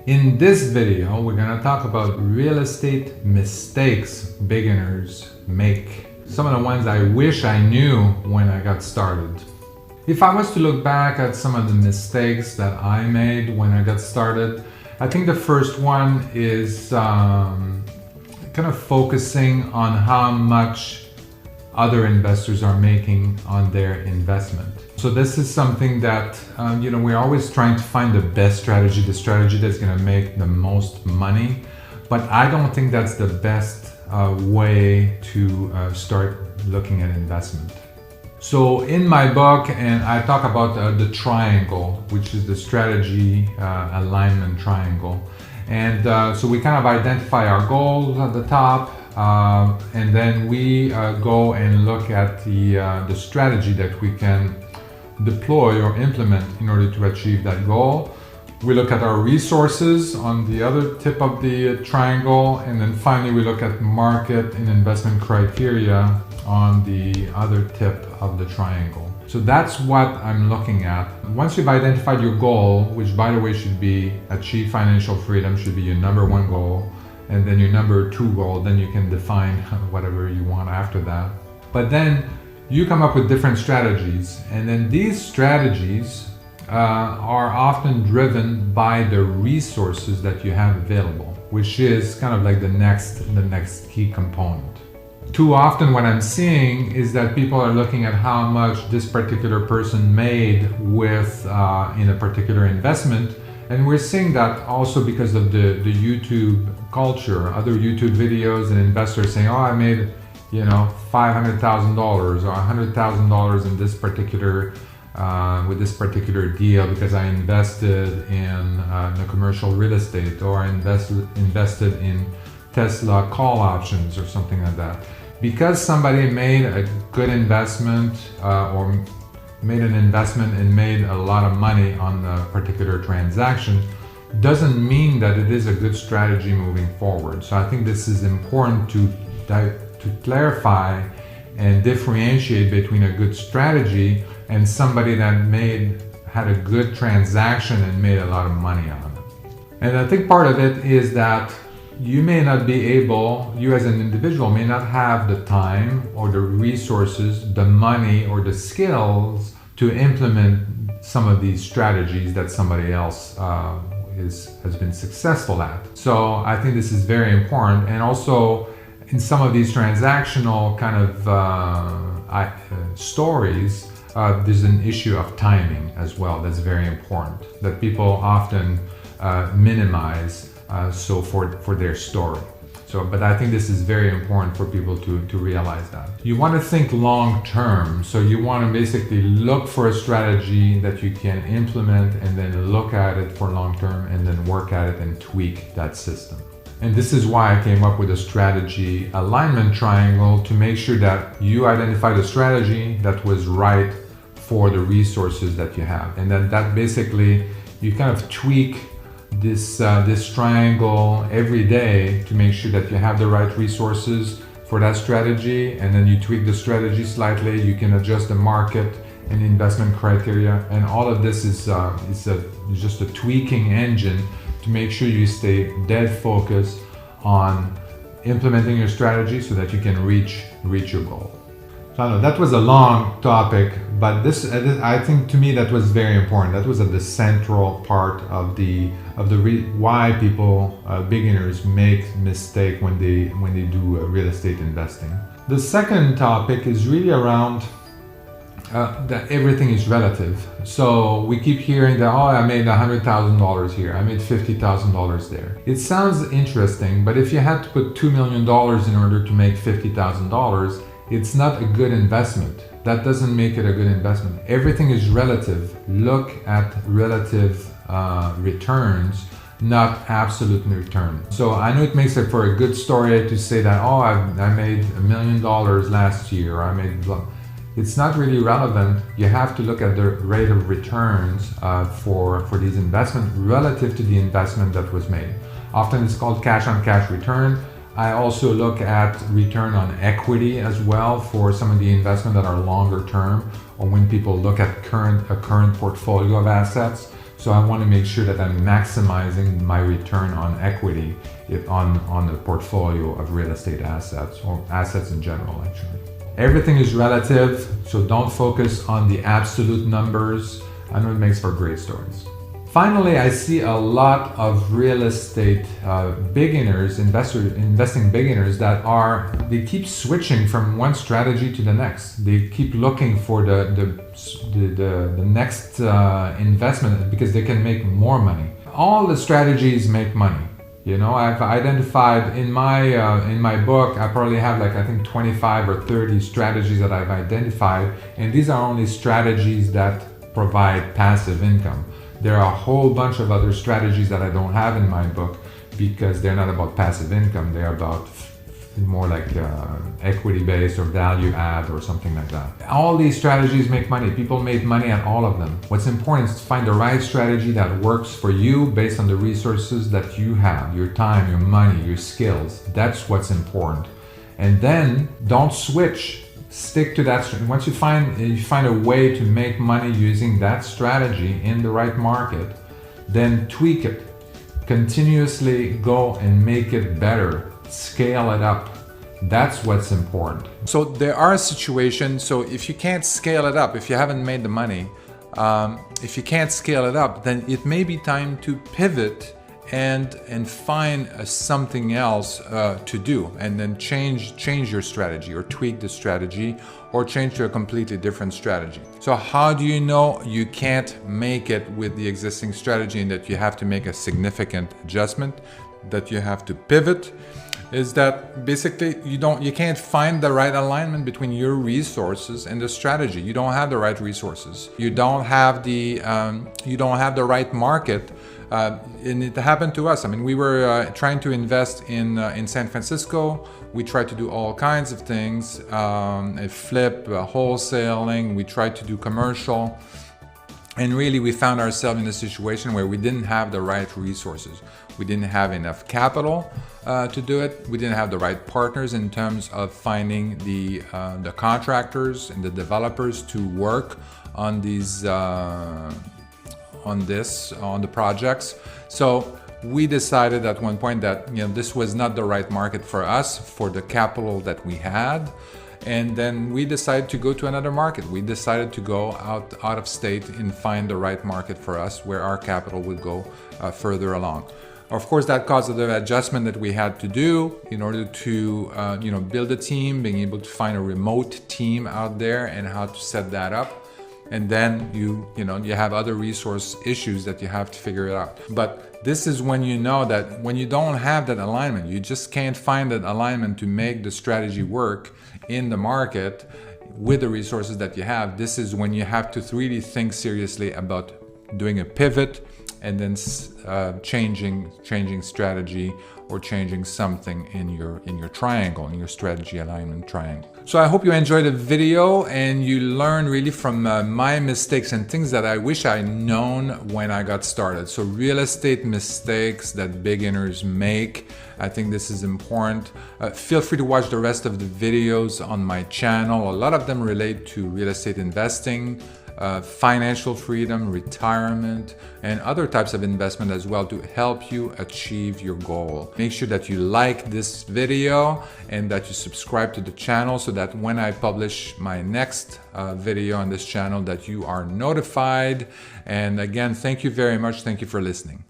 In this video, we're going to talk about real estate mistakes beginners make. Some of the ones I wish I knew when I got started. If I was to look back at some of the mistakes that I made when I got started, I think the first one is kind of focusing on how much other investors are making on their investment. So this is something that, we're always trying to find the best strategy, the strategy that's going to make the most money. But I don't think that's the best way to start looking at investment. So in my book, and I talk about the triangle, which is the strategy alignment triangle. And so we kind of identify our goals at the top, and then we go and look at the strategy that we can deploy or implement in order to achieve that goal. We look at our resources on the other tip of the triangle, and then finally we look at market and investment criteria on the other tip of the triangle. So that's what I'm looking at. Once you've identified your goal, which by the way should be achieve financial freedom, should be your number one goal, and then your number two goal, then you can define whatever you want after that. But then you come up with different strategies, and then these strategies are often driven by the resources that you have available, which is kind of like the next key component. Too often what I'm seeing is that people are looking at how much this particular person made with in a particular investment, and we're seeing that also because of the YouTube culture, other YouTube videos and investors saying, oh, I made $500,000 or $100,000 in this particular with this particular deal because I invested in the commercial real estate, or I invested in Tesla call options or something like that. Because somebody made a good investment or made an investment and made a lot of money on a particular transaction doesn't mean that it is a good strategy moving forward. So I think this is important to clarify and differentiate between a good strategy and somebody that had a good transaction and made a lot of money on it. And I think part of it is that you may not be able, you as an individual may not have the time or the resources, the money or the skills to implement some of these strategies that somebody else has been successful at. So I think this is very important. And also in some of these transactional kind of stories, there's an issue of timing as well that's very important, that people often minimize for their story. But I think this is very important for people to realize that. You want to think long term, so you want to basically look for a strategy that you can implement and then look at it for long term and then work at it and tweak that system. And this is why I came up with a strategy alignment triangle, to make sure that you identify the strategy that was right for the resources that you have. And then that basically, you kind of tweak this triangle every day to make sure that you have the right resources for that strategy, and then you tweak the strategy slightly. You can adjust the market and investment criteria, and all of this is just a tweaking engine to make sure you stay dead focused on implementing your strategy so that you can reach your goal. So I know that was a long topic, but I think to me that was very important. That was at the central part of why people, beginners, make mistake when they do real estate investing. The second topic is really around that everything is relative. So we keep hearing that, oh, I made $100,000 here, I made $50,000 there. It sounds interesting, but if you had to put $2 million in order to make $50,000, it's not a good investment. That doesn't make it a good investment. Everything is relative. Look at relative returns, not absolute return. So I know it makes it for a good story to say that, oh, I made $1 million last year, or I made blah. It's not really relevant. You have to look at the rate of returns for these investments relative to the investment that was made. Often it's called cash on cash return. I also look at return on equity as well for some of the investments that are longer term, or when people look at a current portfolio of assets. So I want to make sure that I'm maximizing my return on equity on the portfolio of real estate assets, or assets in general, actually. Everything is relative, so don't focus on the absolute numbers. I know it makes for great stories. Finally, I see a lot of real estate beginners, investing beginners they keep switching from one strategy to the next. They keep looking for the next investment because they can make more money. All the strategies make money. You know, I've identified in my book, I probably have I think 25 or 30 strategies that I've identified, and these are only strategies that provide passive income. There are a whole bunch of other strategies that I don't have in my book because they're not about passive income. They're about more like equity-based or value add or something like that. All these strategies make money. People make money at all of them. What's important is to find the right strategy that works for you based on the resources that you have, your time, your money, your skills. That's what's important. And then don't switch. Stick to that. Once you find a way to make money using that strategy in the right market, then tweak it. Continuously go and make it better. Scale it up. That's what's important. So there are situations, so if you can't scale it up, if you haven't made the money, if you can't scale it up, then it may be time to pivot and find something else to do, and then change your strategy, or tweak the strategy, or change to a completely different strategy. So how do you know you can't make it with the existing strategy and that you have to make a significant adjustment, that you have to pivot? Is that basically you can't find the right alignment between your resources and the strategy. You don't have the right resources. You don't have the right market. And it happened to us. I mean, we were trying to invest in San Francisco. We tried to do all kinds of things, flip, wholesaling. We tried to do commercial. And really, we found ourselves in a situation where we didn't have the right resources. We didn't have enough capital to do it. We didn't have the right partners in terms of finding the contractors and the developers to work on these on the projects. So we decided at one point that this was not the right market for us, for the capital that we had. And then we decided to go to another market. We decided to go out of state and find the right market for us where our capital would go further along. Of course, that caused the adjustment that we had to do in order to build a team, being able to find a remote team out there and how to set that up. And then you have other resource issues that you have to figure it out. But this is when you know that when you don't have that alignment, you just can't find that alignment to make the strategy work in the market with the resources that you have. This is when you have to really think seriously about doing a pivot and then changing strategy, or changing something in your triangle, in your strategy alignment triangle. So I hope you enjoyed the video and you learned really from my mistakes and things that I wish I'd known when I got started. So real estate mistakes that beginners make. I think this is important. Feel free to watch the rest of the videos on my channel. A lot of them relate to real estate investing, financial freedom, retirement, and other types of investment as well to help you achieve your goal. Make sure that you like this video and that you subscribe to the channel so that when I publish my next video on this channel that you are notified. And again, thank you very much. Thank you for listening.